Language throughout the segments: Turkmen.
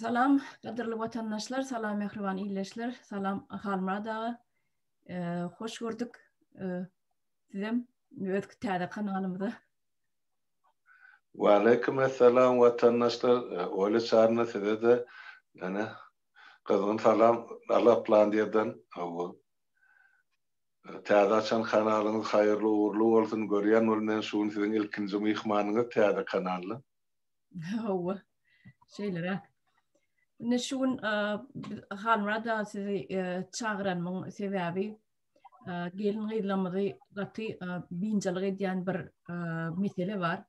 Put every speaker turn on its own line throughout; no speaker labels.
Salam, qadrlı vatandaşlar, salam mehriban iyleşler, salam halmara dağı. Hoş gördük. Sizem ötkü täze kanalımda.
Ve aleykümselam vatandaşlar. Öyle çağrına size de yani kızgın salam Allah Plandiyadan o täze açan kanalınız hayırlı uğurlu olsun. Görýän bolman şuň siziň ilkinji mihmanyňyz täze kanaly.
Hawa. Şeyler. Ne şuň halmara dağı sizi çağıranmyň sebäbi gelin gydlamady gaty binjalyk edýän bir mesele bar.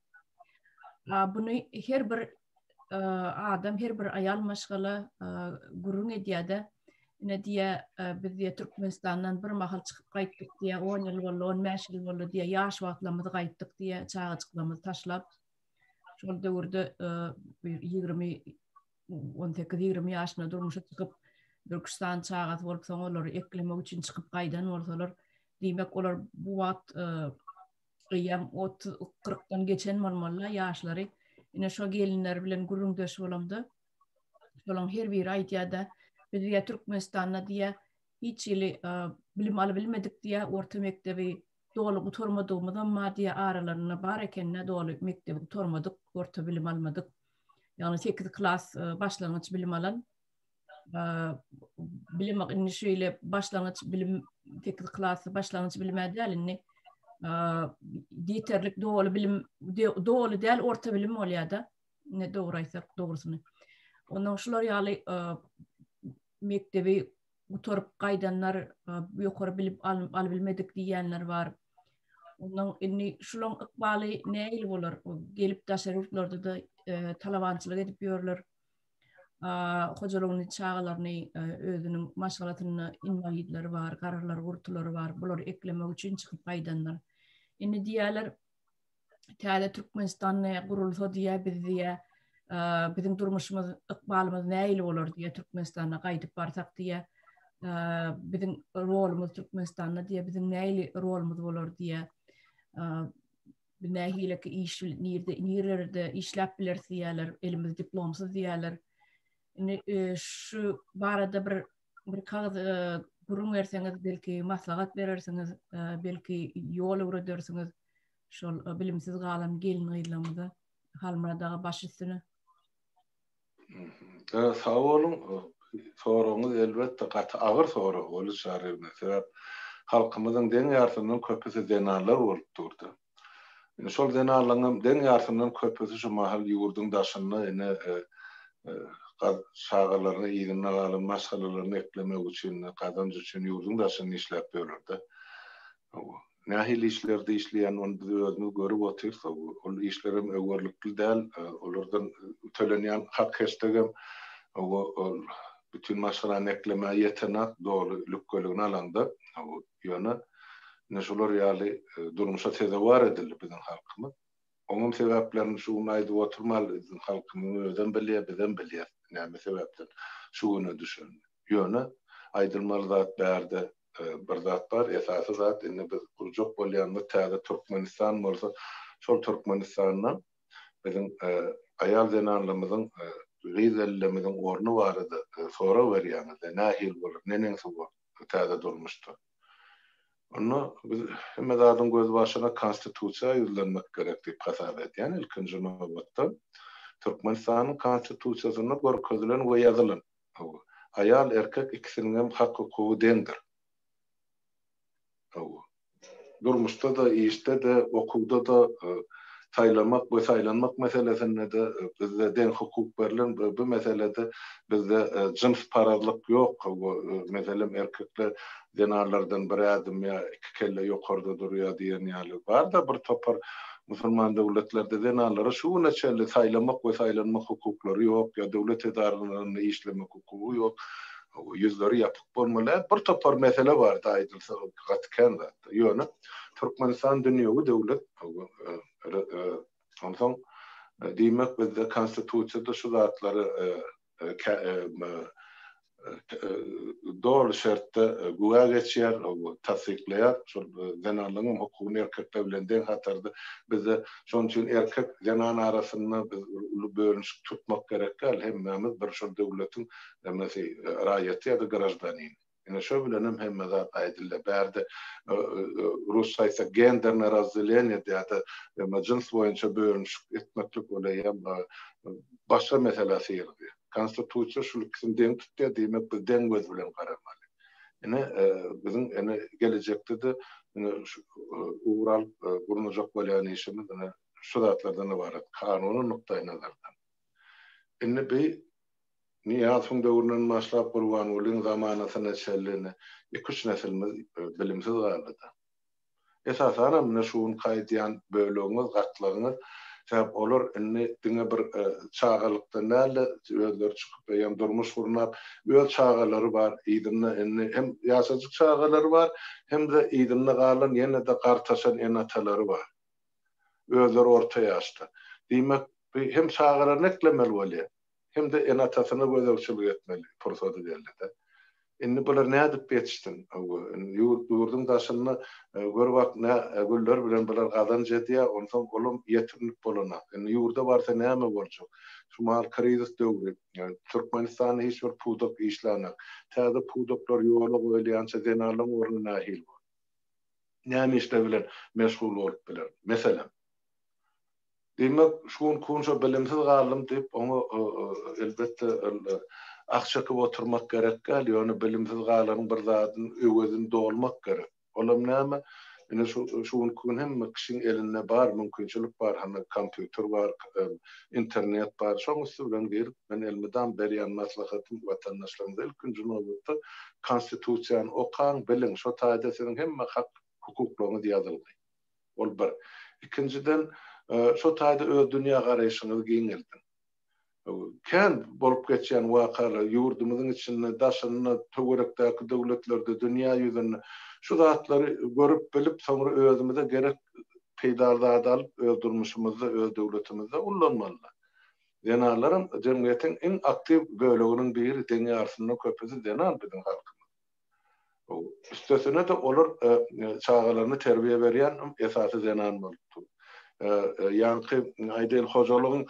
Bunu her bir adam, her bir ayal maşgala gurun edýärde. Ne diýe biz Türkmenistandan bir mahal çykyp gaýtdyk diýe 10 ýyl boldy, 15 ýyl boldy diýe ýaş wagtlamyzy gaýtdyk diýe çağıçyklamyzy taşlap. Şol döwürde 18-20 ýaşyna durmuşa çykyp Türkistan çağat bolup soň olar eklemek üçin çykyp gaýdan bolsalar, diýmek olar bu wagt ýam 30-40dan geçen bolmaly ýaşlary. Ine şo gelinler bilen gurrundaş bolamdy. Şolaň her biri aýtýarda biz diýe Türkmenistanda diýe hiç ýyly bilim aly bilmedik diýe orta mekdebi dolu gutormadygymyzdan ma diýe aralaryna bar ekenne dolu mekdebi gutormadyk, orta bilim almadyk. Ýani 8 klas başlangyç bilim alan bilim indi şeýle başlangyç bilim 8 klasy başlangyç bilim edýäl dieterlik dolu bilim dolu däl orta bilim bolýarda. Ne dogry aýtsak dogrusyny. Ondan şular ýaly mekdebi utorup gaýdanlar ýokary bilip al bilmedik diýenler bar. Ondan inni şulaň ykbaly näil bolar? Gelip daşaryklarda da talabançylyk edip ýörler. Hojalygyny çağalaryny özüniň maşgalatyny inmaýydlary bar, gararlar gurtulary bar. Bular eklemek üçin çykyp gaýdanlar. Inni diýerler täze Türkmenistanyň gurulsa diýe biz diýe bizim durmuşymyz, ykbalymyz näil bolar diýe Türkmenistana gaýdyp barsak diýe bizim rolumuz Türkmenistanda diýe bizim näil rolumuz bolar diýe nähileki iş nirlerde işläp biler diýerler, elimiz diplomsuz diýerler. Şu barada bir kağıt gurun berseňiz belki maslahat berersiňiz, belki ýol öwredersiňiz şol bilimsiz galan gelin gydlamyda halmara dağı baş üstüne.
Sağ olun. Soruňyz elbetde gaty agyr soru bolup çarypdy. Sebäp halkymyzyň deň ýartyndan köpüsi denarlar bolup durdy. Şol denarlaryň deň ýartyndan köpüsi şu mahal ýurduň daşyny ene şagalaryny ýygyna alyp maşgalalaryny eklemek üçin, kazanç üçin ýurduň daşyny işläp berýärdi. Nähil işlerde işleýän onu biz özümiz görüp otursak, ol işlerim öwürlikli däl, olardan tölenýän hak hestegem bütün maşgalany ekleme ýetenek dolu lükkeligini alanda, ýöne şolar ýaly durmuşa teze war edildi biziň halkymyz. Onuň sebäplerini şu aýdyp oturmaly biziň halkymyň özünden bilýär, näme sebäpden şuny düşündi. Ýöne aýdylmaly zat bärde bir zat bar, esasy zat indi biz gurjak bolýanmy täze Türkmenistan bolsa, şol Türkmenistanyň biziň aýal denarlarymyzyň gyzellemiziň orny bar edi. Sora berýärdi, nähil bolar, neneňsi bol, täze durmuşdy. Onu biz hemme zadyň göz başyna konstitusiýa ýüzlenmek gerek diýip hasap edýän ilkinji nowatda Türkmenistanyň konstitusiýasyna görkezlen we ýazylan aýal erkek ikisiniň hem hak hukugy deňdir. Durmuşda da, işte de, okulda da saylanmak ve saylanmak meselesinde de bizde den hukuk verilen bu meselede bizde cins parazlık yok. Mesela erkekler denarlardan bir adım ya iki kelle yukarıda duruyor diyen yani var da bir topar Müslüman devletlerde denarlara şu neçeli saylanmak ve saylanmak hukukları yok ya devlet idarelerinde işlemek hukuku yok. Yüzleri yapıp olmalı. Bir topar mesele var da aydılsa katken de. Yani Türkmenistan dünyalı devlet. Ondan demek bizde konstitusiyada şu zatları doğru şartta güya geçer, tasdikler, zanalının hukukunu erkekle bilen hatarda bize şonun için erkek zanan arasında bölünüş tutmak gerek. Hemmemiz bir şu devletin rayeti ya da grajdanin. Ine şo bilenim hemme zat aydilla bärde Rus saysa gender narazılığın ya da cins boyunca bölünüş etmeklik olayam başka meselesi yerdi. Konstitusiya şu kısımdan tuttu demek bu den göz bilen qaramaly. Ine bizim gelecekte de uğral gurunacak bolýan işimiz şu zatlardan ibaret. Kanunun nuktay nazardan. Ine bir Nihat'ın döwründen başlap Qurban Ulun zamanasyna çellini 2-3 nesilimiz bilimsiz galdy. Esasen men şuun kaýdyan bölüňiz, gatlaryňyz sebäp olar diňe bir çağalykdan näle özler çykyp ýa durmuş gurnap öz çağalary bar, ýa-da hem ýaşajyk çağalary bar, hem de ýa-da galan ýene de gartaşan enatalary bar. Özler orta ýaşda. Diýmek hem çağalary neklemeli bolýar. Hem de enatasyna gözegçilik etmeli, pursady geldi. Indi bular näde dip betiştin? Ýurdun daşyny gör wagt güller bilen bular gadan jedýä, ondan golum ýetirnip bolana. Indi ýurda barsa näme boljak? Şumal krizis döwri, Türkmenistan hiç bir pudok işlanak. Täze pudoklar ýola goýulýança denarlaryň ornuna hil bol. Näme işle bilen meşgul bolup biler. Meselem demek şuun kunşa bilimsiz galym dip onu elbette akşaky oturmak gerek gal, ýöne bilimsiz galanyň bir zadyny öwezini dolmak gerek. Olam näme? Ine şuun kun hem kişinin eline bar, mümkinçilik bar, hani kompýuter bar, internet bar, şoňusy bilen gelip men elmeden berýän maslahatym watandaşlaryň ilkinji nowatda konstitusiýany okan bilen, şo taýda senin hemme hak hukuklaryny ýazyldy. Ol bir. İkinciden şo taýda öz dünýä garaýşyňyzy giňirdin. Kän bolup geçýän wakalar ýurdumyzyň içinde daşyny töwerekdäki döwletlerde dünýä ýüzünde şu zatlary görüp bilip soňra özümize gerek peýdarlady alyp öz durmuşymyzda, öz döwletimizde ullanmaly. Denarlarym jemgyýetiň en aktiv böleginiň biri deňe arasynda köpüsi denar biziň halkymyz. Üstesine de olar çağalaryny terbiýe berýän esasy denar bolupdy. Yankı aydel hocalygyň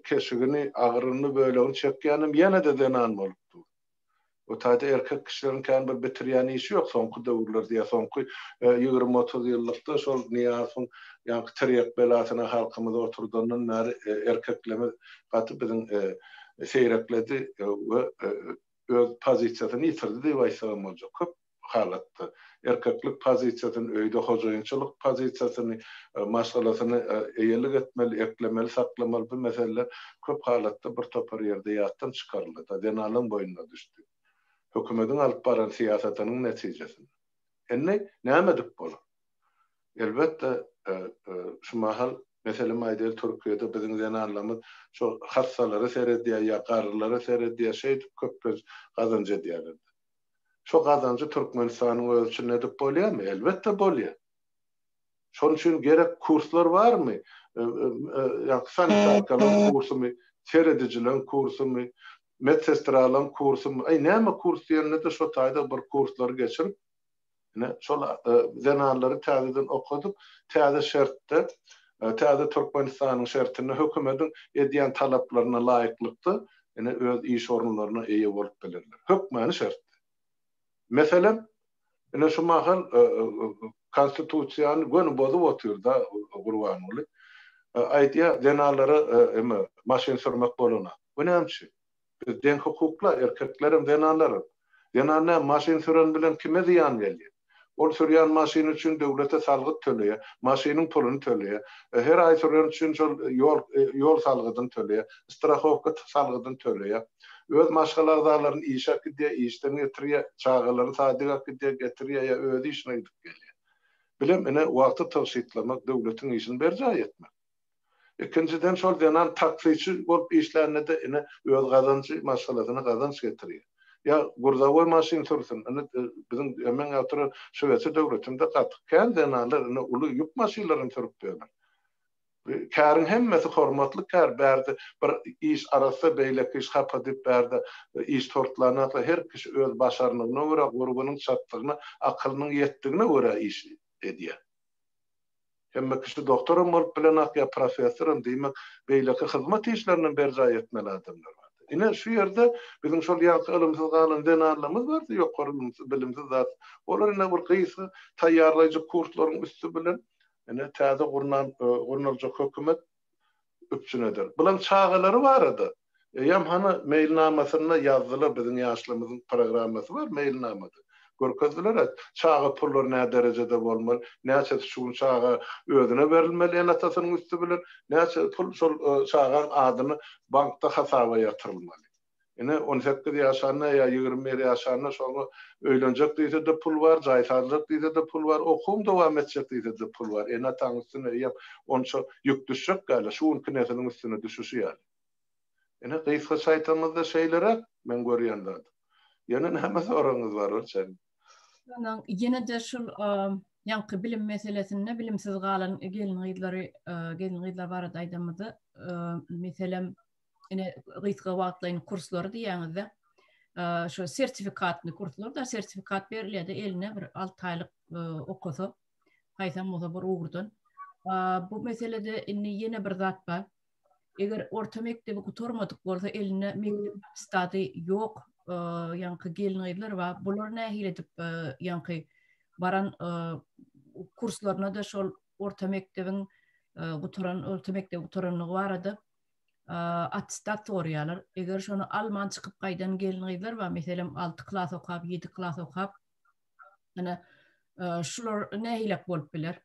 keşigini agyryny bölegini çekýänim ýene de denan bolupdy. O taýda erkek kişileriň kän bir bitirýän işi ýok, soňky döwürlerde ýa soňky 20-30 ýyllykda şol niýasyň ýa-da tirek belasyna halkymyz oturdandan näri erkekleme gaty biziň seyrekledi we öz pozisiýasyny ýitirdi diýip aýsam boljak. Köp halatda erkeklik pozisiýasyny, öýde hojaýynçylyk pozisiýasyny, maşgalasyny eýelik etmeli, eklemeli, saklamaly bu meseleler köp halatda bir topar ýerde ýatdan çykaryldy. Denalaryň boýuna düşdi. Hökümetiň alyp baran siýasatynyň netijesi. Enne näme dip bolar? Elbette şu mahal mesela maýdel Türkiýede biziň denarlarymyz şo hassalary seredýär, ýa garlary seredýär, şey köp gazanjy edýärler. Şo gazancı Türkmenistanyň ölçüne dip bolýarmy? Elbette bolýar. Şoň üçin gerek kurslar barmy? Ýa sanitarkalyň kursumy, seredijilen kursumy, medsestralyň kursumy, näme kurs diýende de şo taýda bir kurslar geçirip, şol zanarlary täzeden okudyp, täze şertde, täze Türkmenistanyň şertine hökümetiň edýän talaplaryna laýyklykda, öz iş orunlaryna eýe bolup bilerler. Hökmany şert. Mesela şu mahal konstitusiýany gönü bozup oturda Qurban Uly. Aýdýa denarlara maşyn sürmek bolana. Bu näçe? Den hukukla erkeklerim denarlarym. Denarna maşyn süren bilen kime ziýan gelýär? Ol sürýän maşyn üçin döwlete salgyt töleýär, maşynyň puluny töleýär. Her aý sürýän üçin ýol salgydyny töleýär, strahowka salgydyny töleýär. Öz maşgalaryň işe gidýär, işden getirýär, çağalary sadyk getirýär, ýa öz işine gidip gelýär. Bilem ene wagty tawsitlamak döwletiň işini berjä etmek. İkinciden şol denan taksiyçi bolup işlerine de ene öz gazancy maşgalasyna gazanç getirýär. Ya gurdawy maşyn sürsin. Bizim hemen ýatyr Şöwesi döwletinde gatyk. Kän denarlar uly ýük maşynlaryny sürüp berýär. Kärün hemmesi hormatly kär berdi bir iş arasy beýleki iş hapadyp berdi iş tortlarynda her kişi öz başarlygyna görä gurgunyň çatdygyna akylynyň ýetdigine görä iş edýär. Hemme kişi doktorum bolup bilenak ya professorum diýmek beýleki hyzmat işlerinden berja etmeli adamlar. Ine şu ýerde bizim şol ýaly ilmsiz galan denarlarymyz bar, ýokary bilimsiz zat. Olar ine bir gysy taýýarlaýjy kurslaryň üstü bilen ine täze gurnaljak hökümet üpçünedir. Bulan çağalary bar edy. Ýam hany mailnamasyna ýazdylar bizim ýaşlymyzyň programmasy bar, mailnamady. Görkezdiler çağa pullar ne derecede bolmaly, näçe şu çağa özüne berilmeli enatasynyň üstü bilen, näçe pul şol çağaň adyny bankda hasaba ýatyrylmaly. Ine 18 ýaşarna ýa 20 ýaşarna şoňa öýlenjek diýse de pul bar, jaýsazlyk diýse de pul bar, okum dowam etjek diýse de pul bar. Enataň üstüne ýap onça ýük düşjek gäle, şuň kinesiniň üstüne düşüşi ýaly. Ine gysga şaýtanmyzda şeýlere men görýänler. Ýene näme soraňyz bar bolsa?
Yine de şu yankı bilim meselesinde bilimsiz galan gelin var aydamydy. Meselem ine gysga wagtlaryň kurslary diýäňizde şu sertifikatly kurslar da sertifikat berilýär eline bir 6 aýlyk okusa gaýsam bolsa bir ugurdan. Bu meselede ýene bir zat bar. Eger orta mektebi gutormadyk bolsa eline mektep stady ýok. Yankı gelin var. Bular nähil edip yankı baran kurslarına da şol orta mektebiň gutoranlygy bar edy. Atestat soraýarlar. Eger şonu alman çykyp gaýdan gelin var. Meselem 6 klas okap, 7 klas okap. Ana şular nähilek bolup biler.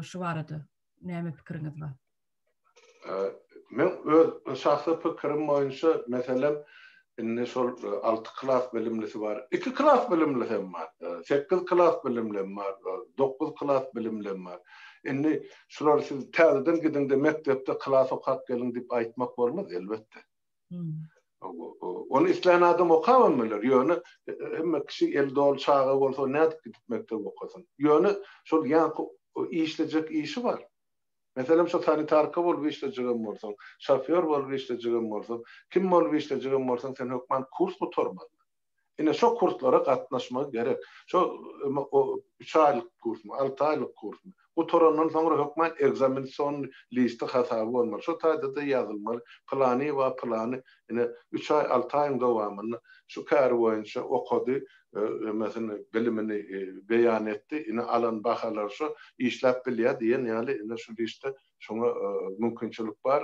Şu bar edy. Näme pikiriňiz bar?
Men öz şahsy pikirim boýunça meselem inne şol 6 klas bilimlisi var. 2 klas bilimlisi var. 8 klas bilimli var. 9 klas bilimli var. Inne şular siz täzeden gidinde mektepde klas okap gelin dip aýtmak bolmaz elbetde. Onu isleýän adam okabamylar. Ýöne hemme kişi el dol çağa bolsa näde gidip mektep okasyn. Ýöne şol ýa işlejek işi var. Mesela şu sanitarka bolup işlejegem bolsaň, şoför bolup işlejegem bolsaň, kim bolup işlejegem bolsaň sen hökman kurs gutormaly. Ine şu kurslara gatnaşmak gerek. Şu 3 aýlyk kursmy, 6 aýlyk kursmy. Gutorandan soňra hökman egzaminasyon listi hasaby bolmaly. Şu taýda ýazylmaly. Plany we plany ine 3 aý 6 aýyň dowamyny şu kär boýunça okudy. Mesela bilimini beyan etti. Ine alan bahalar şu işlep bilýär diýen ýaly ine şu işte şoňa mümkinçilik bar.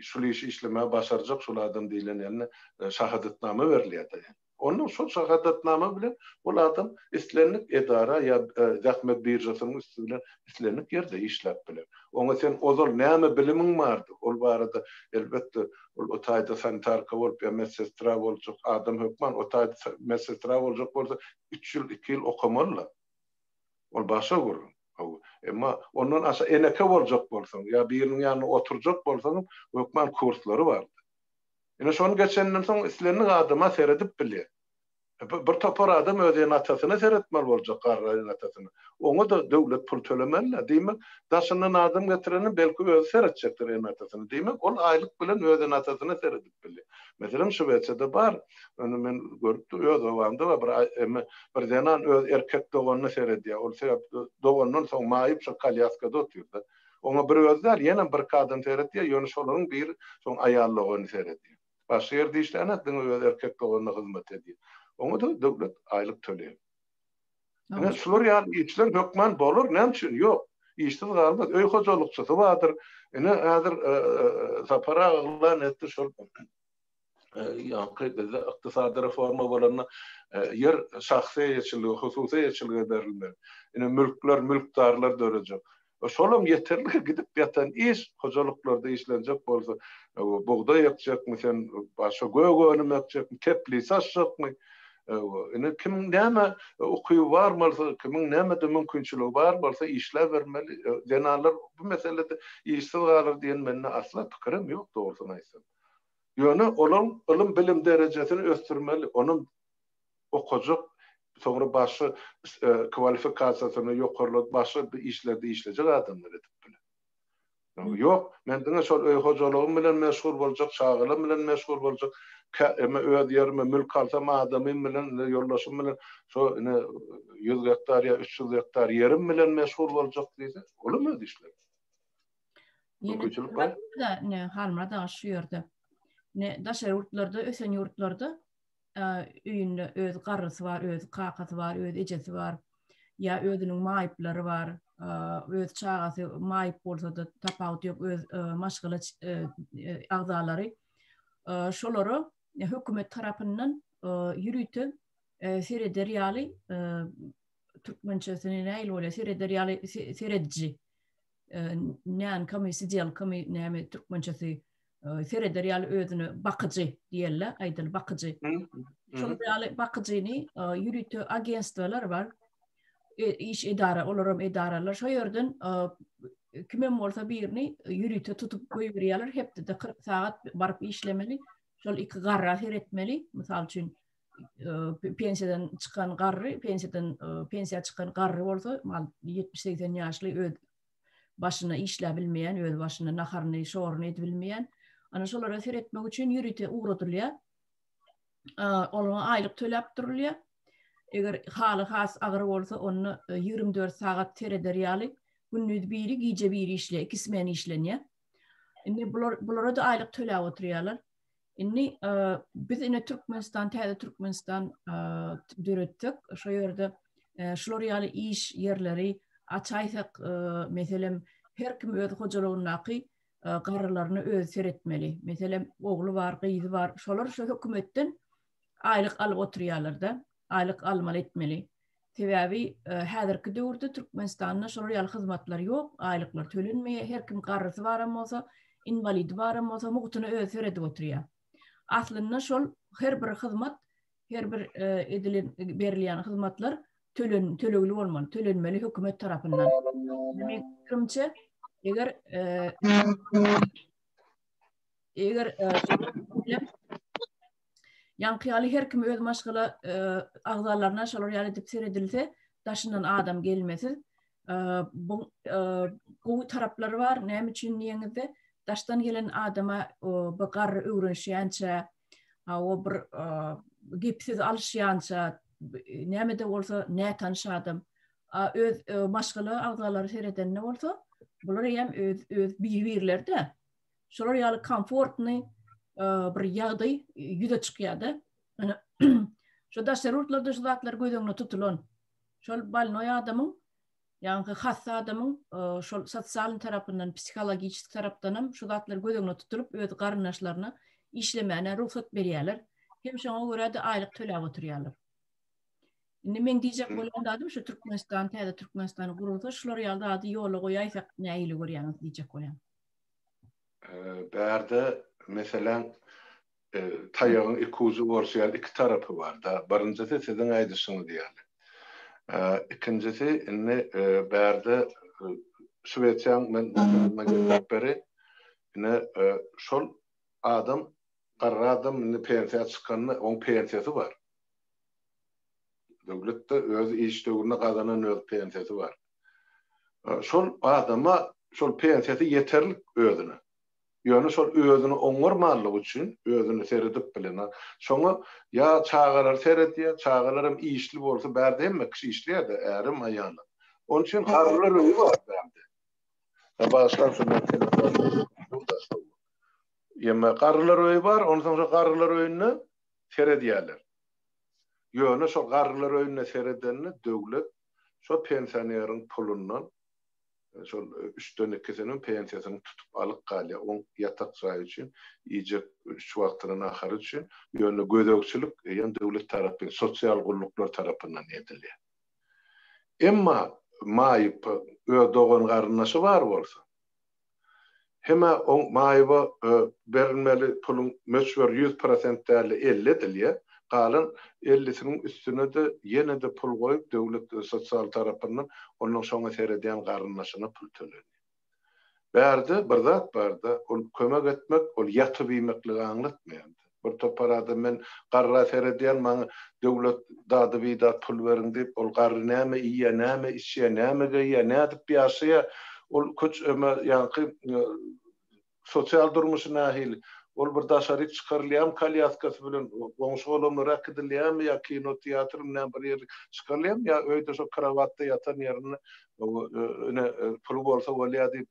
Şu işi işleme başarjak şol adam diýilen ýaly şahadatnama berilýär. Onun şu şahadatnama bilen ol adam islenlik edara ya zahmet birjasynyň üstü bilen islenlik ýerde işlep biler. Oňa sen ozal näme bilimiň bardy? Ol barada elbetde ol taýda sanitarka bolup ya medsestra boljak adam hökman o taýda medsestra boljak bolsa 3 ýyl 2 ýyl okamaly. Ol başa görür. Emma ondan aşa eneke boljak bolsaň ya biriniň ýanyna oturjak bolsaň hökman kurslary bardy. Ine şonu geçenden soň islenlik adama seredip bilýär. Bir topar adam özüň atasyna seretmeli boljak garraýyn atasyna. Oňa da döwlet pul tölemeli. Diýmek, daşyndan adam getireni belki özü seretjekdir en atasyna. Diýmek, ol aýlyk bilen özüň atasyna seredip bilýär. Meselem Şweçede bar, onu men görüp öz owamda bir denan öz erkek doganyny seredýär. Ol sebäp dogandan soň maýyp şu kalyaskada oturýar. Oňa bir özler ýene bir kadyn seredýär, ýöne şolaryň bir soň aýallygyny seredýär. Başga ýerde işlänät, öz erkek doganyna hyzmat edýär. Oňa da döwlet aýlyk töleýär. Ine şular ýaly işler hökman bolur, näme üçin? Ýok. Işsiz galmaz, öý hojalykçysy bardyr. Ine häzir sapara aglan etdi şol ýa-da ykdysady reforma bolanyna yer şahsy ýeçiligi, hususy ýeçiligi berilmeli. Ine mülkdarlar dörejek. Şolam yeterli gidip ýatan iş hojalyklarda işlenjek bolsa, buğday ýakjakmy sen başga gögönim ýakjakmy, tepli saçjakmy? Ine kim näme okuýy bar bolsa, kimiň näme de mümkinçiligi bar bolsa işle bermeli. Denalar bu meselede işsiz galar diýen menne asla pikirim ýok dogrusyny aýtsam. Ýöne olam ilim bilim derejesini östürmeli. Onun okujak soňra başy kwalifikasiýasyny ýokarlap başy bir işlerde işlejek adamlar edip bilen. Yok, men diňe şol öý hojalygym bilen meşgul boljak, şagylym bilen meşgul boljak, eme öz ýerime mülk alsam adamym bilen, ýoldaşym bilen şo 100 hektar ýa 300 hektar ýerim bilen meşgul boljak diýse, olamaz işler.
Mümkinçilik bar. Ne halmara da şu ýerde. Ne daşary ýurtlarda, ösen ýurtlarda üýünde öz garrysy bar, öz kakasy bar, öz ejesi bar. Ya özünün maýyplary bar, öz çagasy maýyp bolsa da tapawut ýok, öz maşgala agzalary. Şolary hökümet tarapyndan ýürütip serederiýaly türkmençesini näil bolýar, serederiýaly seredji. Nän kamy sijal kamy näme türkmençesi serederiýaly özüni bakyjy diýerler, aýdyl bakyjy. Şol bakyjyny ýürütip agentstwalar bar. İş idara, olaram idaralar şo ýerden kimem bolsa birini ýürüte tutup goýberýärler, hepde de 40 saat baryp işlemeli. Şol iki garra heretmeli. Mysal üçin pensiýadan çykan garry, pensiýa çykan garry bolsa, 70-80 ýaşly öz başyna işläp bilmeýän, öz başyna naharyny, şoruny edip bilmeýän. Ana şolara heretmek üçin ýürüte uğradylýar. Olma aýlyk töläp durulýar. Eger haly has agyr bolsa onu 24 saat terederýaly günnüz biri gije biri işle, ikisi men işlenýär. Indi bulara da aýlyk töläp oturýarlar. Indi biz ine Türkmenistan, täze Türkmenistan döretdik. Şo ýerde şolar ýaly iş yerleri açaýsak, meselem her kim öz hojalygyny garrylaryny öz seretmeli. Meselem ogly bar, gyzy bar. Şolar şo hökümetden aýlyk alyp oturýarlar da. Aylık almalı etmeli. Sebäbi häzirki döwürde Türkmenistanda şol ýaly hyzmatlar ýok, aýlyklar tölenmeýär. Her kim garrysy baram bolsa, invalid baram bolsa, mugtuny öz seredip oturýar. Aslynda şol her bir hyzmat, her bir berilýän hyzmatlar tölegli bolmaly, tölenmeli hökümet tarapyndan. Demek fikrimçe, eger Yanqyaly her kim öz maşgala agzalaryna şolar ýaly edip seredilse, daşyndan adam gelmesin. Bu taraplary bar. Näme üçin diýeňizde daşdan gelen adama bu garry öwrenşýänçä, o bir gepsiz alşýança, näme de bolsa nä tanşy adam öz maşgala agzalary seredende bolsa, bular hem öz birlerde. Şolar ýaly komfortny bir ýagdaý ýüze çykýardy. Şo daşary ýurtlarda şu zatlar göýdeňne tutulan. Şol balnoy adamyň, ýa-ni hassa adamyň şol sosial tarapyndan, psikologik tarapdan şu zatlar göýdeňne tutulup öz garyndaşlaryna işlemäne ruhsat berýärler. Hem şoňa görä de aýlyk töläp oturýarlar. Indi men diýjek bolan dadym şu Türkmenistan, täze Türkmenistany gurulsa şolar ýaly ady ýola goýaýsak näýili görýäňiz diýjek bolan.
Bärde meselen taýagyň iki uzu bolsa iki tarapy bar da. Birinjisi siziň aýdyşyňyz diýerler. İkincisi indi bärde Şweýçýan men beri ine şol adam garry adam indi pensiýa çykanyny, oň pensiýasy bar. Döwletde öz iş döwrüne gazanan öz pensiýasy bar. Şol adama şol pensiýasy ýeterlik özüne. Ýöne şol özüni oňarmalyk üçin özüni seredip bilen. Şoňa ýa çagalar seredýär, çagalarym işli bolsa bärde hemme kişi işleýärdi, ärim aýany. Onun üçin garrylar öýü bar bärde. Başdan sonra ýeme garrylar öýü bar, ondan soňra garrylar öýüne seredýärler. Ýöne şol garrylar öýüne seredenni döwlet şo pensiýeryň pulundan şol 3-den 2-sinin pensiýasyny tutup alyp galýar. Oň ýatak saýy üçin, iýje şu wagtyny ahary üçin ýöne gödökçilik ýa döwlet tarapyndan, sosial gulluklar tarapyndan edilýär. Emma maýyp öýdogan garyndaşy bar bolsa, hema oň maýyba berilmeli pulun möçber 100% däli 50 edilýär. Galan 50'sinin üstüne de yine de pul goýup döwlet sosial tarapyndan onuň şoňa seredýän garyndaşyna pul tölenýär. Bärde bir zat barda, ol kömek etmek, ol ýatyp ýemekliги aňlatmaýar. Bir topar adam men garra seredýän maňa döwlet dady bidat pul berin diýip, ol garry näme iýe, näme işe, näme geýe, näme diýip ýaşaýar. ol köç yani sosyal durmuşu nahil ol bir daşaryk çıkarılyam kalyaskasy bilen goňşy bolanlara akdylyam ya kino teatr bilen bir ýer çıkarılyam ya öýde şo kravatda ýatan ýerine pul bolsa bolýa diýip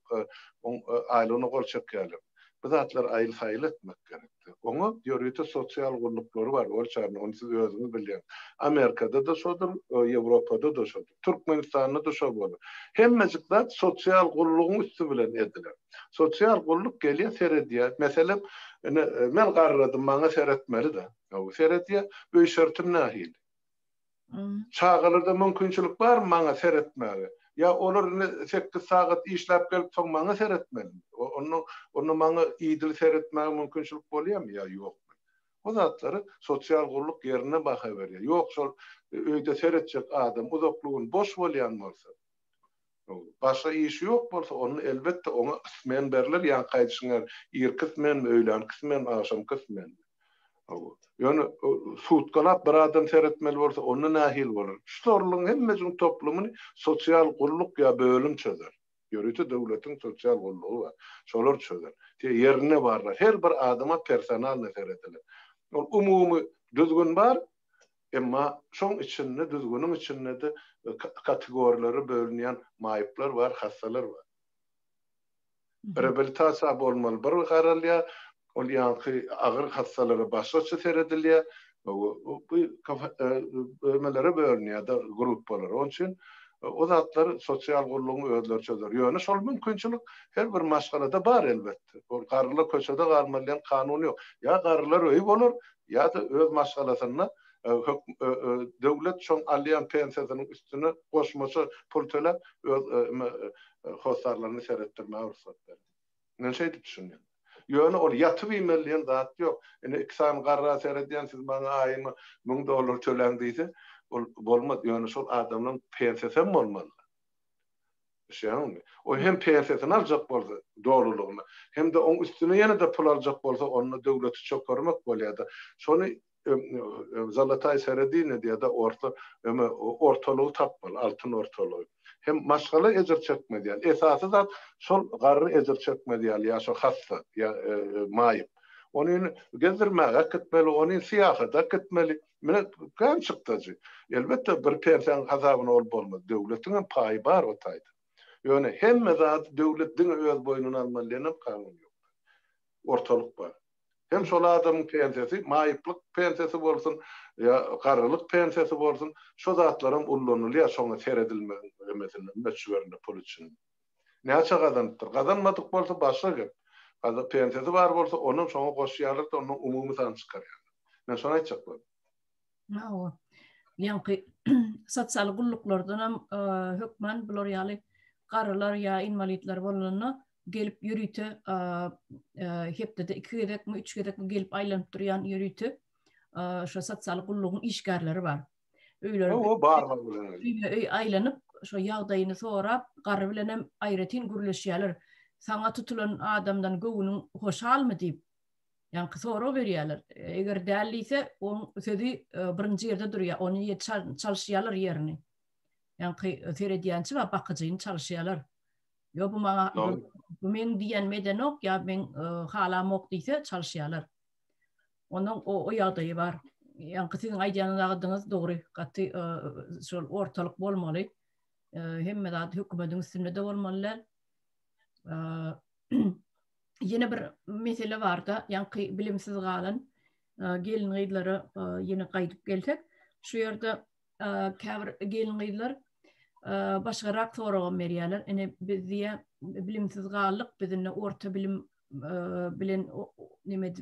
aýlyny golçak gelip bu zatlar aýıl saýıl etmek gerekdi. Oňa ýörüýte sosial gullukları bar. Ol çarny onu siz özüňiz bilýän. Amerikada da şodur, Ýewropada da şodur. Türkmenistanda da şo bolur. Hemmejikler sosial gullugyň üstü bilen ediler. Sosial gulluk gelýär seredýär. Meselem men garradym maňa seretmeli de. O seredýär bu şertim nahil. Çağalyrda mümkinçilik bar maňa seretmäge. Ya olar 8 saat işläp gelip soň maňa seretmeli. Onu maňa ýydyl seretmäge mümkinçilik bolýarmy ya ýok. O zatlary sosial gulluk ýerine baha berýär. Ýok şol öýde seretjek adam uzaklygyň boş bolýan bolsa. Başga iş ýok bolsa onu elbetde ona kısmen berler ýa gaýdyşyňar ýer kısmen öýlen kısmen aşam kısmen. Yani sutkalap bir adam seyretmeli bolsa onu nahil bolar. Şolorlaryň hemmesiniň toplumyny sosial gulluk ya bölüm çözer. Ýörüýte döwletiň sosial gullugy bar. Şolar çözer. Ýerine barlar. Her bir adama personal seyretdiler. Ol umumy düzgün bar, emma şoň içinde düzgünüň içinde de kategoriýalary bölünýän maýyplar bar, hassalar bar. Rehabilitasiýa bolmaly. Bir garalýa ol ýa-ni agyr hassalara başgaça seredilýär. Bu bölmelere bölünýär da gruplar. Onun için o zatlar sosial gullugyny özleri çözer. Ýöne şol mümkinçilik her bir maşgalada bar elbetde. Ol garrylar köçede garmalýan kanuny ýok. Ya garrylar öý bolar, ya da öz maşgalasyna döwlet şoň alýan pensiýasynyň üstüne goşmaça pul töläp öz hosarlaryny seretdirmäge ruhsat berýär. Men şeýle düşünýän. Ýöne ol ýatyp ýmelýän zat ýok. Ene ikisam garra seredýän siz maňa aýymy $1000 töläň diýse, ol bolmaz. Ýöne şol adamlaryň pensiýasy hem bolmaly. Şeýle. O hem pensiýasyny aljak bolsa dolulygyny, hem de oň üstüne ýene de pul aljak bolsa, onu döwleti çökermek bolýar. Şonu Zalatay seredine diýe da ortalygy tapmaly, altyn ortalygy. Hem maşgala ejer çekmedýär. Esasy zat şol garry ejer çekmedýär ýa şo hassa ýa maýyp. Onu gezdirmäge gitmeli, onu siýahata gitmeli. Mene kan çykdyjy. Elbetde bir pensiýa hasabyna ol bolmaz. Döwletiň paýy bar o taýda. Ýöne hemme zat döwletdiň öz boýnuna almalyny kanun ýok. Ortalyk bar. Hem şol adamyň pensiýasy, maýyplyk pensiýasy bolsun, ýa garrylyk pensiýasy bolsun, şo zatlaryň ullanylýar, şoňa seredilmegi meselen meşgulinde pul üçin. Näçe gazandyr? Gazanmadyk bolsa başga gep. Gazan pensiýasy bar bolsa, onuň şoňa goşýarlar da onuň umumy san çykarýar. Men şonu aýtjak bolýar.
Hawa. Ýa-ni sosial gulluklardan hem hökmen bular ýaly garrylar ýa invalidler bolanyny gelip ýürüýte hepde de 2 gedekmi 3 gedekmi gelip aýlanyp durýan ýürüýte şo sosial gullugyň işgärleri bar. Öýler
O barlar bilen.
Öý aýlanyp şo ýagdaýyny sorap garry bilen hem aýratyn gürleşýärler. Saňa tutulan adamdan göwüniň hoşalmy diýip ýa-ni sorap berýärler. Eger dälise on sözi birinji ýerde durýar, onu çalyşýarlar ýerini. Ýa-ni seredýänçi we bakyjyny çalyşýarlar. Yo bu maňa bu men diýenmeden ok ya men halam ok diýse çalyşýarlar. Onuň o ýagdaýy bar. Ýa-ni siziň aýdýanyňyz dogry. Gaty şol ortalyk bolmaly. Hemme zat hökümetiň üstünde bolmalylar. Yine bir mesele var da, ýa-ni bilimsiz galan gelin gyýdlary ýene gaýdyp gelsek, şu ýerde käbir gelin gyýdlar başgarak soragan berýärler. Ene bizde bilimsiz gallyk bizde orta bilim bilen neme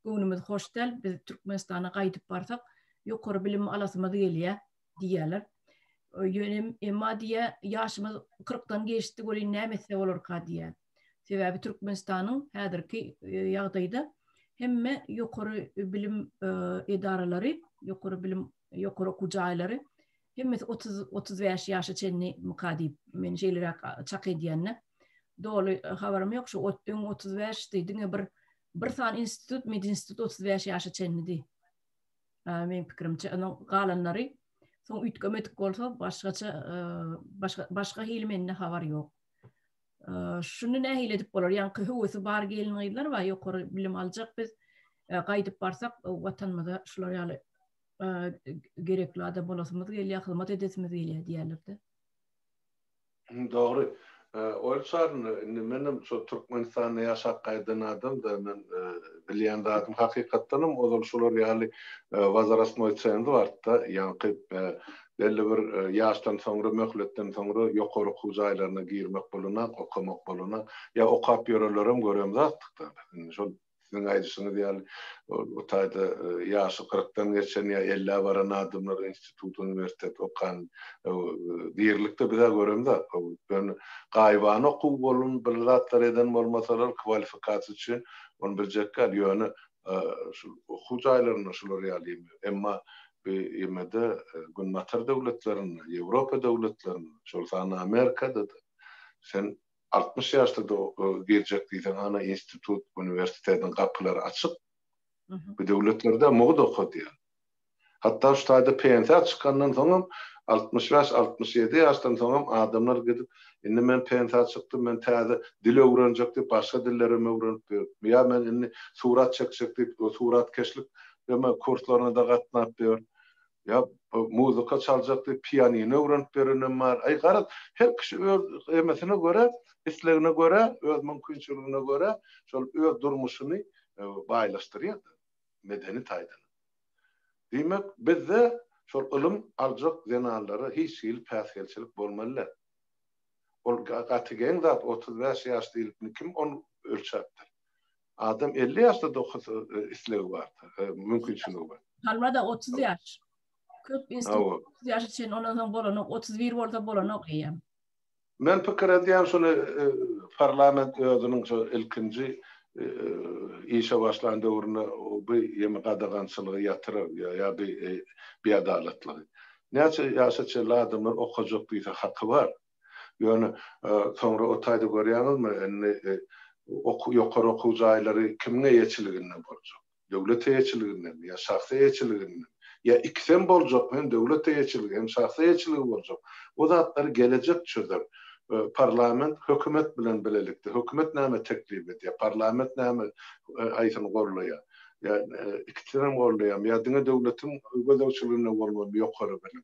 göwnümiz hoşdal, biz Türkmenistana gaýdyp barsak, ýokary bilim alasymyz gelýär diýerler. Ýönem emma diýe ýaşymyz 40-dan geçdi, bolýan nämese bolar ka diýer. Sebäbi Türkmenistanyň häzirki ýagdaýda hemme ýokary bilim edaralary, ýokary bilim ýokary okujaýlary hemmesi 30-35 ýaşa çenni mukadip men şeýlere çak edýänne. Dolu habarym ýok, şu 35 diýdiňe bir san institut, med institut 35 ýaşa çennidi. Men pikirimçe onuň galanlary soň ütgemedik bolsa başgaça başga hilmenine habar ýok. Şunu nähile edip bolar? Ýa-ni höwesi bar gelinýärler we ýokary bilim aljak biz gaýdyp barsak watanmada şular ýaly gerekli adam bolasymyz gelýär, hyzmat edesimiz gelýär diýerler-de.
Doğru. Olsarın menim şu Türkmenistan'da yaşak kaydan adam da men bilýän adam hakykatdanam ol şular ýaly wazarasmoy çenди barda ýanky belli bir ýaşdan soňra möhletden soňra ýokary hujaýlaryna girmek bolunan, okamak bolunan ýa okap ýörelerem görem zatykda. Şol sizin aýdyşyňyz ýaly o taýda ýaşy 40-dan geçen ýa 50 baran adamlar institut, universitet okan diýerlikde bize görem da ben gaýbany okuw bolun bir zatlar eden bolmasalar kwalifikasiýa üçin onu biljekler ýöne şu hujaýlaryna şular ýaly emma ýemede günmatar döwletlerini, Ýewropa döwletlerini, şolsany Amerikada da sen 60 ýaşda da gelecek diýsen ana institut, universitetiň gapylary açyk. Bu döwletlerde mowda okudýar. Hatda şu taýda pensiýa çykandan soň 65-67 ýaşdan soň adamlar gidip indi men pensiýa çykdym, men täze dil öwrenjek diýip başga dillerimi öwrenip ýa men indi surat çekjek diýip o suratkeşlik ýa kurslaryna da gatnap ber. Ya muzika çalacak diye piyanino öğrenip berenim var. Ay garat her kişi öz emesine göre, islerine göre, öz mümkünçülüğüne göre şol öz durmuşunu baylaştırıyor medeni taýdan. Demek bizde şol ilim aljak zenalları hiç ýyl päsgelçilik bolmalylar. Ol gatygen zat 35 ýaş diýilip kim onu ölçäpdir. Adam 50 ýaşda dokusa isleri bar, mümkünçülüğü bar.
Halmada 30 ýaş. Köp institut ýaş için ondan soň bolanok 31 bolsa bolanok ýa.
Men pikir edýän şonu parlament özüniň şu ilkinji işe başlan döwrüne bu ýeme gadagançylygy ýatyryp ýa bir adaletli. Näçe ýaşaçylar adamlar okajak diýse hakkı var. Ýöne soňra o taýda görýäňizmi? Ýokary okuw jaýlary kimge ýetçiliginden boljak? Döwlet ýetçiliginden ýa şahsy ýetçiliginden ya ikisem boljak hem döwlet ýetçiligi hem şahsy ýetçiligi boljak. O zatlary gelecek çözer. Parlament hökümet bilen bilelikde. Hökümet näme teklip edýär? Parlament näme aýsyny gorlaýar? Ya ikisem gorlaýar. Ya diňe döwletiň gözegçiligine bolmaly ýokary bilim.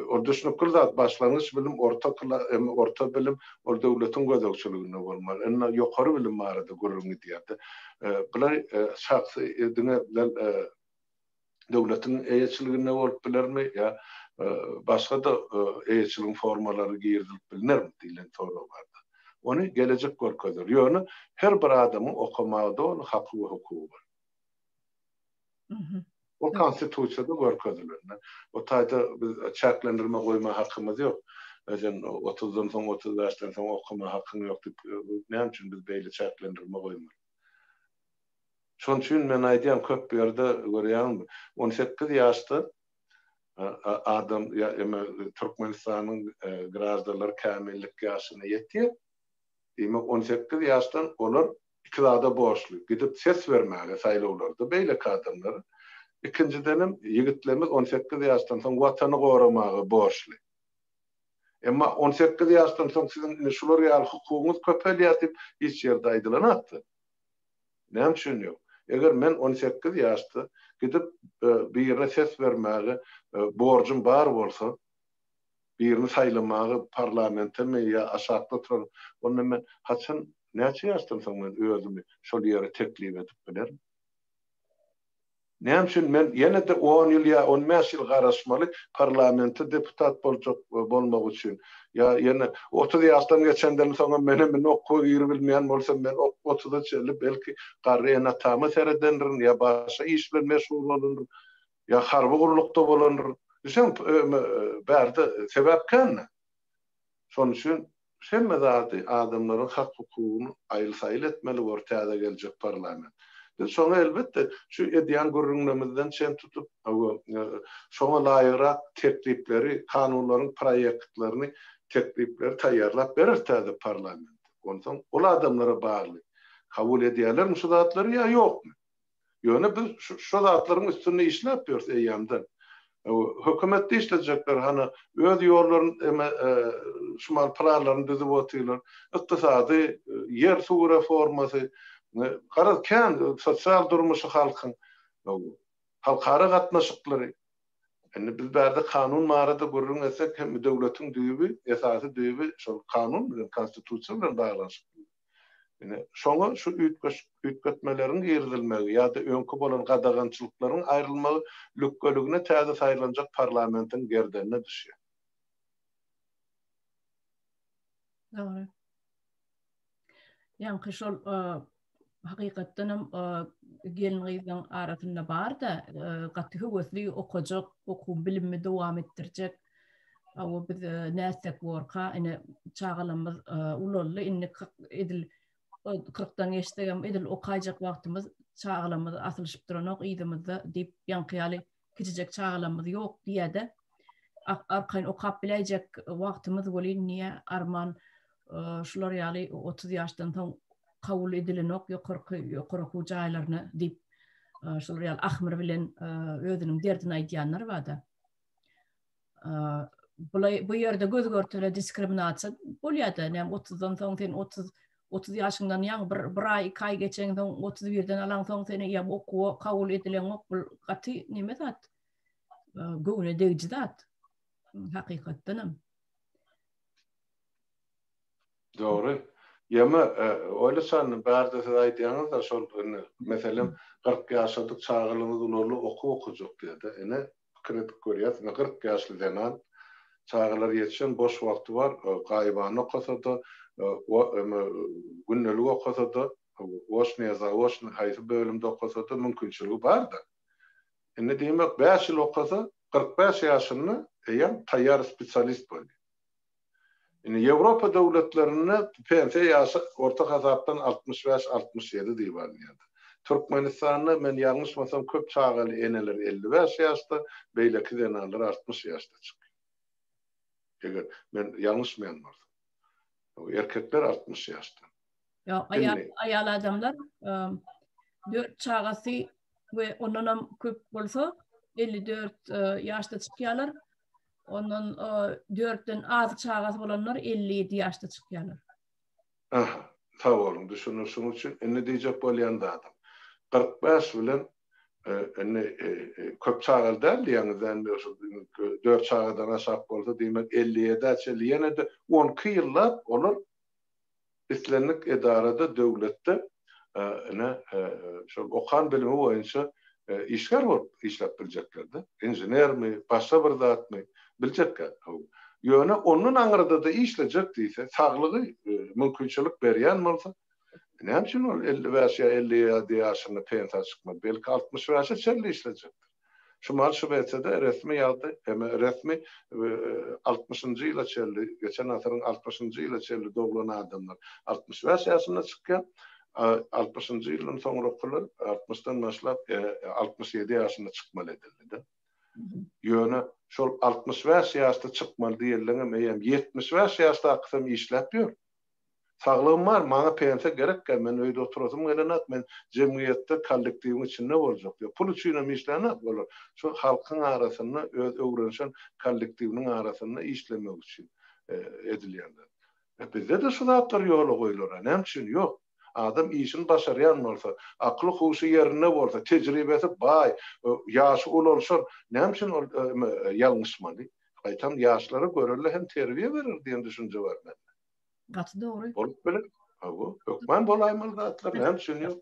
Orduşny kıldat başlangıç bilim, orta bilim, or döwletiň gözegçiligine bolmaly. Enne ýokary bilim barada görülýär diýär. Bular şahsy diňe döwletiň eýetçiligine bolup bilermi ýa başga da eýetçiligiň formalary giýirilip bilinirmi diýilen soru bardy. Onu gelecek görkezler. Ýöne her bir adamyň okumagda ol hakkı we hukuky bar. O konstitusiýada görkezler. O taýda biz çäklendirme goýma hakkymyz ýok. Ejen 30-dan soň 30 ýaşdan soň okuma hakkym ýok diýip näme üçin biz beýle çäklendirme goýmaly? Şoň üçin men aýdýam köp ýerde görýärmi 18 ýaşda adam ýa Türkmenistanyň grazdalary kämillik ýaşyna ýetýär. Demek 18 ýaşdan olar iktidada borçly. Gidip ses vermäge saýlawlarda beýle adamlar. İkincidenim ýigitlerimiz 18 ýaşdan soň watany goramagy borçly. Emma 18 ýaşdan soň sizin şular ýaly hukugyňyz köpelýär diýip hiç ýerde aýdylanatdy. Näme üçin ýok? Eger men 18 ýaşda gidip birine ses vermäge borjum bar bolsa, birini saýlamagy parlamente me ýa aşakda turan, onu men haçan näçe ýaşdan soň men özümi şol ýere teklip edip bilerim. Näme üçin men ýene de 10 ýyl ýa 15 ýyl garaşmaly parlamente deputat boljak bolmak üçin. Ya ýene 30 ýaşdan geçenden soň men okuw ýyry bilmeýän bolsam men 30-da çelip belki garryna tamy seredendirin ýa başga iş bilen meşgul bolandyr ýa harby gurulukda bolandyr. Sen bärde sebäp kan? Şoň üçin şemme zady adamlaryň hak hukugyny aýyl-saýyl etmeli ortada geljek parlament. Şoňa elbetde şu edýän görüňlemizden çen tutup şoňa laýyrak teklipleri, kanunlaryň proýektlerini teklipler taýýarlap berer täze parlament. Ondan ol adamlara bagly. Kabul edýärler şu zatlary ýa ýokmy? Ýöne biz şu zatlaryň üstünde işläp ýörse ýamdan. Hökümet de işleyecekler hani öz yolların şumal planlarını düzüp otuyorlar. İktisadi yer su reforması kän sosyal durmuşy halkyň halkara gatnaşyklary. Indi biz bärde kanun marada görürüň etsek hem döwletiň düýbi, esasy düýbi şol kanun bilen konstitusiýa bilen baglanyşyk. Ine şoňa şu üýtgetmeleriň girdilmegi ýa-da öňkü bolan gadagançylyklaryň aýrylmagy lükkeligine täze saýlanjak parlamentiň gerdenine düşýär.
Doğru. Yani şol hakikaten gelin arasında var da gatı hüvesli okuyacak, okum bilimi devam ettirecek. Ama biz nesek vorka ine çağalamız ulollu inni edil 40'dan geçtiğim edil okuyacak vaktimiz çağalamız asılışıp duranok iyidimizde deyip yankıyali küçücek çağalamız yok diye de arkayın okap bilecek vaktimiz oli niye arman şular yali 30 yaştan tam kabul edilenok yukarı jaylarını deyip şular yali ahmir bilen özünün derdini aytyanlar var da. Bu yerde göz görtüle diskriminasiya bolýardy. Näme 30'dan soň sen 30 ýaşyňdan ýaňy bir ay 2 ay geçen soň 31'den alan soň seni ýa okuw kabul edilen ok gaty näme zat? Göwne degji zat. Hakykatdanam.
Doğru. Yama öyle sanırım bärde siz aýtýaňyz da şol meselem 40 ýaşadyk çağalymyz ularly okujak diýdi. Ene kritik görýär. 40 ýaşly zaman çağalar yetişen boş wagty var. Gaýbany okasada, günnelik okasada, oşny haýsy bölümde okasada mümkinçiligi bar-da. Ene diýmek 5 ýyl okasa 45 ýaşyny eýen taýýar spesialist bolýar. Yani Avrupa devletlerine pensiya yaşı orta hasaptan 65-67 diýip alýardy. Türkmenistan'da men ýalňyşmasam köp çağaly eneler 55 ýaşda, beýleki zenalar 60 ýaşda çykyr. Eger men ýalňyşmaýan bolsam. Erkekler 60 ýaşda.
Ya ayal adamlar 4 çağasy we ondan köp bolsa 54 ýaşda çykýarlar. Onun 4'ten az çağası bolanlar 57 ýaşda çykýarlar.
Aha, sağ olun düşünürsün için ne diýjek bolýanda adam. 45 bilen köp çağal däl ýa-ni 4 çağadan aşak bolsa diýmek 57-çe ýene de 12 ýyllap olar islenlik edarada döwletde şol okan bilimi boýunça işler bolup işläp biljekler-de. Injenermi, başga bir zatmy biljekler. Ýöne onun aňyrda da işlejek diýse, saglygy mümkinçilik berýän bolsa, näme üçin ol 55 ýa 50 ýaşyny pensiýa çykmady, belki 60 ýaşa çelli işlejekdir. Şumal şu beýtede resmi ýagdy, hem resmi 60-njy ýyla çelli, geçen asyryň 60-njy ýyla çelli doglan adamlar 65 ýaşyna çykýan, 60-njy ýylyň soňra okular 60-dan başlap 67 ýaşyna çykmaly edildi. Ýöne şol 65 ýaşda çykmaly diýildiňe meýem 75 ýaşda aksam işläp ýör. Saglygym bar, maňa pensiya gerek, men öýde oturasym gelenat, men jemgyýetde kollektiwiň içinde boljak. Pul üçin işlenat bolar. Şu halkyň arasyna öz öwrenşen kollektiwiniň arasyna işlemek üçin edilýändir. Bizde de şu zatlar ýoly goýular. Näme üçin ýok? Adam işini başaryan bolsa, aklı huşu yerine bolsa, tecrübesi bay, yaşı olsa, näme üçin ýalňyşmaly? Aýtam ýaşlara göreli hem terbiýe berer diýen düşünje bar mende.
Gatı doğru.
Bolup bilen, bu hökmen bolaýmaly zatlar, näme üçin ýok?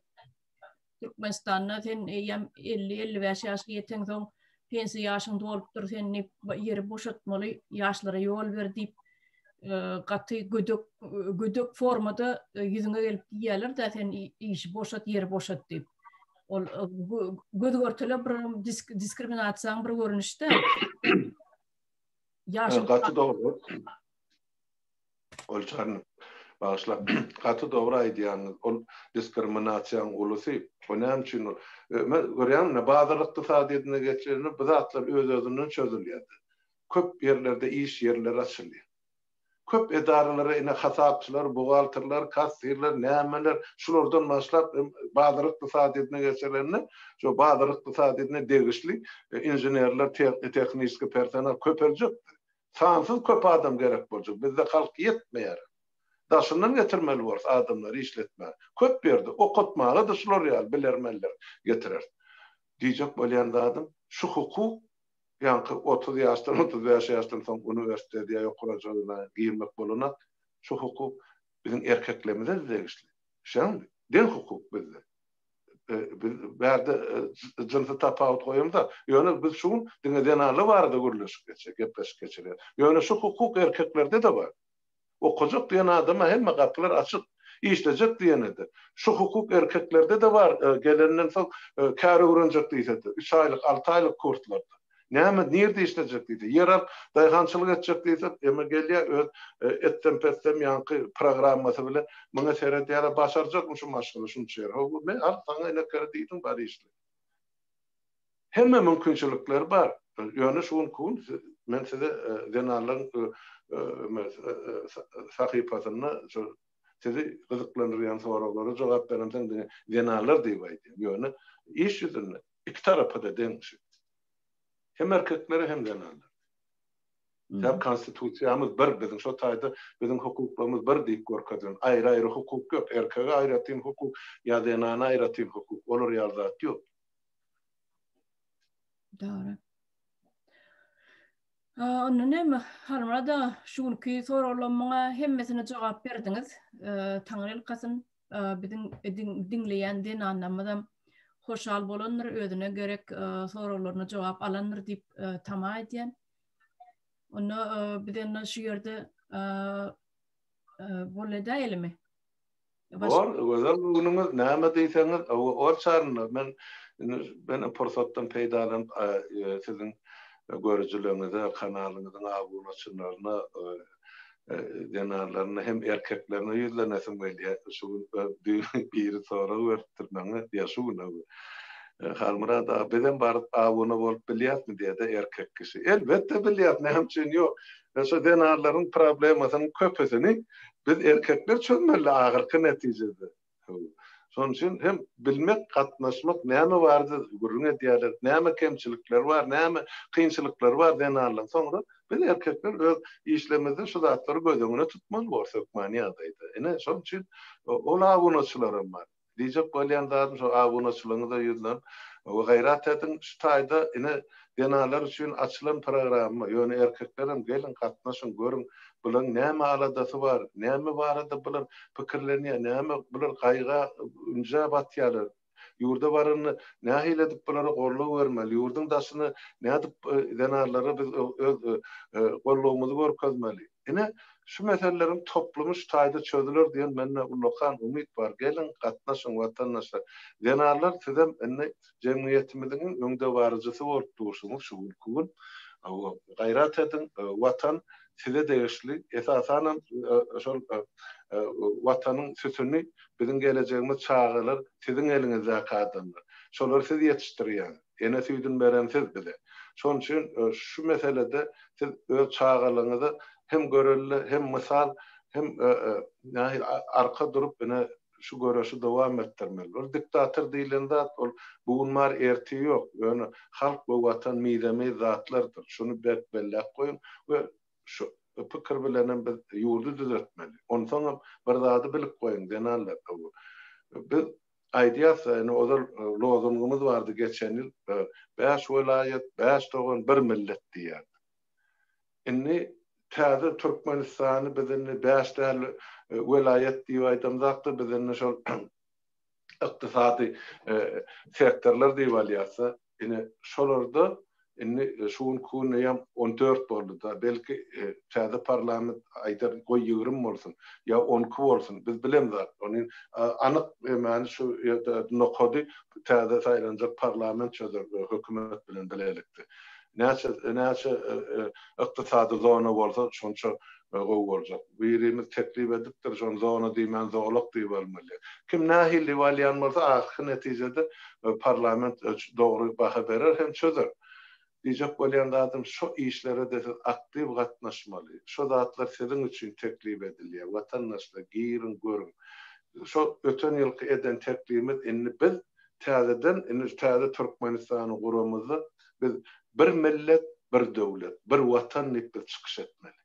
Türkmenistan'da sen 50-55 ýaşga ýeten soň pensiýa ýaşyň dolupdyr, sen ýeri boşatmaly, ýaşlara ýol ber diýip gatı güdük formada yüzüne gelip diýerler da sen iş boşat, yer boşat diýip. Ol gödgörtüle bir diskriminasiýaň bir görünüşde.
Gatı doğru. Ol çarny bağışla. Gatı doğru aýdýan, ol diskriminasiýaň ulusy. Näme üçin ol? Men görýän bazı ykdysadyetine geçerini bu zatlar öz-özünden çözülýär. Köp ýerlerde iş yerleri açylýar. köp edarlara ine hasapçılar, buğaltırlar, kassirler, nämeler şulardan başlap bazı iqtisadiyetine geçerlerine, şu bazı iqtisadiyetine degişli injenerler, teknik personel köpeljek. Sansız köp adam gerek boljak. Bizde halk yetmeýär. Daşından getirmeli bolsa adamları işletme. Köp berdi, okutmaga da şular ýaly bilermeller getirer. Diýjek bolýan adam şu hukuk yani 30 yaştan 35 yaştan soň üniversitede ýokurajagyna girmek bolana şu hukuk bizim erkeklerimizde de degişli. Şeň den hukuk bizde. Berde jynsa tapawut goýamda, ýöne biz şuň diňeden aly barda gürleşip geçek, gepleşip geçeler. Ýöne şu hukuk erkeklerde de bar. Okujak diýen adama hemme gapylar açyk. İşlejek diýenede. Şu hukuk erkeklerde de var. Gelenden soň kär öwrenjek diýse, 3 aýlyk, 6 aýlyk kurslarda. Näme nerede işlejek diýdi. Ýerar daýgançylyk etjek diýse, emme gelýär öz etten petsem ýanky programmasy bilen muňa seret ýara başarjak şu maşgyly şunu çeýer. Haw men artaňa ele kere diýdim bar işle. Hemme mümkinçilikler bar. Ýöne şuň kun men size denalaryň sahypasyna sizi gyzyklandyrýan soraglary jogap beremsen denalar diýip aýdym. Ýöne iş ýüzünde iki tarapy da deňşik. Hem erkekleri hem denalar. Hem konstitusiýamyz bir, bizim şo taýda bizim hukuklarymyz bir diýip görkezýän. Aýry-aýry hukuk ýok. Erkege aýratyn hukuk, ýa denana aýratyn hukuk. Olar ýarzat ýok.
Doğru. Onu näme harmada şunki sorulmaňa hemmesine jogap berdiňiz. Taňryl kasyn bizim dinleýänden anlamadan hoşal bolanlar özüne gerek sorularyna jogap alanlar diýip tama edýän. Onu bilen şu ýerde bolada elmi.
Güzel bunuňyz näme diýseňiz, o çarny men pursatdan peýdalan sizin görücülüğünüzde, kanalınızın abunaçılarına, denarlarına hem erkeklerine yüzlenesin böyle şu bir soru vertirmeni yaşuna. Halmura da beden barıp abuna bolup bilyat mı diye de erkek kişi. Elbette bilyat ne hemçin yok. Şu denarların problemasının köpesini biz erkekler çözmeli ağırkı neticede. Son için hem bilmek, katnaşmak, näme bardy gürrüňe diýerler, näme kemçilikler var, näme kynçylyklar var denarlan. Sonra biz erkekler öz işlemizde şu zatlary gözüňe tutmaly bolsak manýadaýdy. Ene şol için ol abunaçylarym var. Diýjek bolýan zat şu abunaçylygyny da ýüzlen o gayrat edin şu taýda ene denarlar üçin açylan programy, ýöne erkeklerim gelin katnaşyň, görüň bulan näme aladasy bar, näme barada bulan pikirlerini, näme bulan gaýga ünje batýarlar. Ýurda barany nähile edip bulary gorluk bermeli, ýurdyň daşyny nädip denarlara biz öz gollugymyzy görkezmeli. Ene şu meselelerin toplumy şu taýda çözüler diýen menne ullukan umyt bar. Gelin gatnaşyň watandaşlar. Denarlar sizem enne jemgyýetimizin öňde barjysy bolup duruşyňyz şu gün. Gayrat edin, watan size degişli esasanan şol watanyň sütüni bizim geleceğimiz çağılar sizin eliňizde kadynlar. Şolary siz ýetişdirýän. Ene süýdün beren siz bize. Şoň üçin şu meselede siz öz çağılyňyzy hem görelli hem misal hem arka durup ene şu görüşü dowam etdirmeli. Ol diktator diýilen zat ol bugunmar erti ýok. Ýöne halk bu watan miýdemy zatlardyr. Şunu belläp goýun we şu pikir bilen biz ýurdu düzeltmeli. Ondan bir zady bilip goýun denanlar. Biz aýdýasa ozal lozungumuz bardy geçen ýyl 5 welaýet, 5 togan bir millet diýär. Inni täze Türkmenistany bizini 5 täze welaýet diýip aýdamzakdy, bizini şol ykdysady sektorlar diýip alýarsa, ine şolarda inni şuun kunayam 14 boldy da belki täze parlament aýdar goý 20 bolsun ya 10 bolsun biz bilemzat onuň anyk emani şu nokady täze saýlanjak parlament çözer hökümet bilen bilelikdi. Näçe ykdysady zona bolsa şonça goý boljak. Birimiz teklip edipdir şon zona diýmän zogluk diýip almaly. Kim nähili walyan bolsa ahir netijede parlament dogry baha berer hem çözer. diyecek bolýan adam şu işlere de aktiv gatnaşmaly. Şu zatlar sizin üçin teklip edilýär. Watandaşlar girin görün. Şu öten ýylky eden teklipimiz inni biz täzeden täze Türkmenistany guramyzy biz bir millet, bir döwlet, bir watan diýip çykyş etmeli.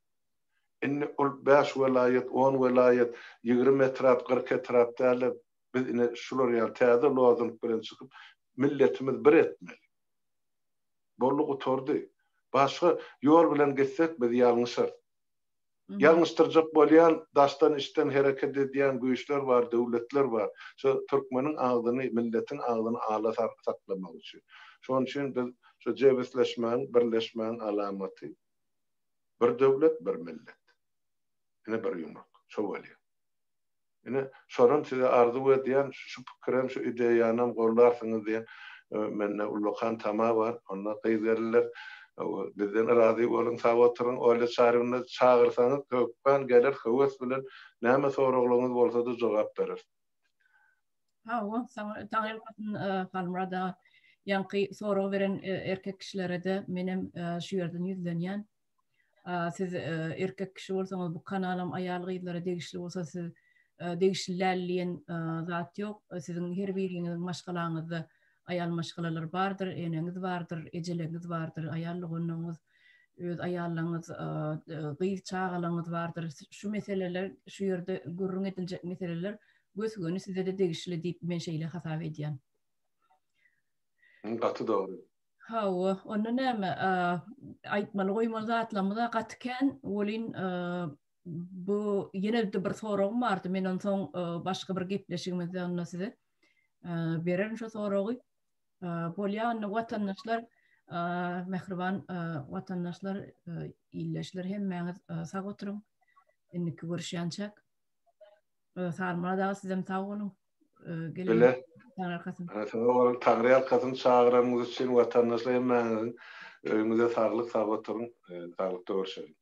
Inni ol 5 welayet, 10 welayet, 20 etrap, 40 etrap däle biz ine şular ýa täze lozum bilen çykyp milletimiz bir etmeli. Bollugy tordy. Başga ýol bilen getsek biz ýalňyşar. Ýalňyşdyrjak bolýan, daşdan işten hereket edýän güýçler bar, döwletler bar. Şu Türkmeniň agdyny, milletiň agyny ala saklamak üçin. Şoň üçin biz şu jebisleşmäň, birleşmäň alamaty bir döwlet, bir millet. Ine bir ýumrak. Şo bolýar. Ine şoram size arzu edýän şu pikirem, şu ideýanam gorlarsyňyz diýen menne Ullukan Tama bar. Onda gyzerler bizden razy bolun, sag oturyň, öyle çağırýanyny çağırsaňyz köpden gelir, höwes bilen näme soraglaryňyz bolsa da jogap berer.
O, taňyl kalmada ýanky sorag beren erkek kişilere de menem şu ýerden ýüzlenýän. Siz erkek kişi bolsaňyz bu kanalam aýal gyzlara degişli bolsa siz degişlilerliýen zat ýok. Siziň her biriňiziň maşgalaňyzda aýal maşgalalar bardyr, eneňiz bardyr, ejeleňiz bardyr, aýallygyňyz, öz aýallaňyz, gyz çağalaňyz bardyr. Şu meseleler şu ýerde gürrüň ediljek meseleler gösgöni size de degişli diýip men şeýle hasap edýän.
Gaty dogry.
Onda näme aýtmaly goýmaly zatlamyza gatken bolin bu ýene de bir soragym bardy. Men ondan soň başga bir gepleşigimizde onda size beren şu soragy. Bolýan watandaşlar, mehriban watandaşlar, illeşler hemmeňiz sag oturyň. Inniki görüşýänçek. Sarmada sizem sag bolun.
Bile. Taňry arkasyn çağıranňyz üçin watandaşlar hemmeňiz öýüňize saglyk sag oturyň. Saglyk görüşelim.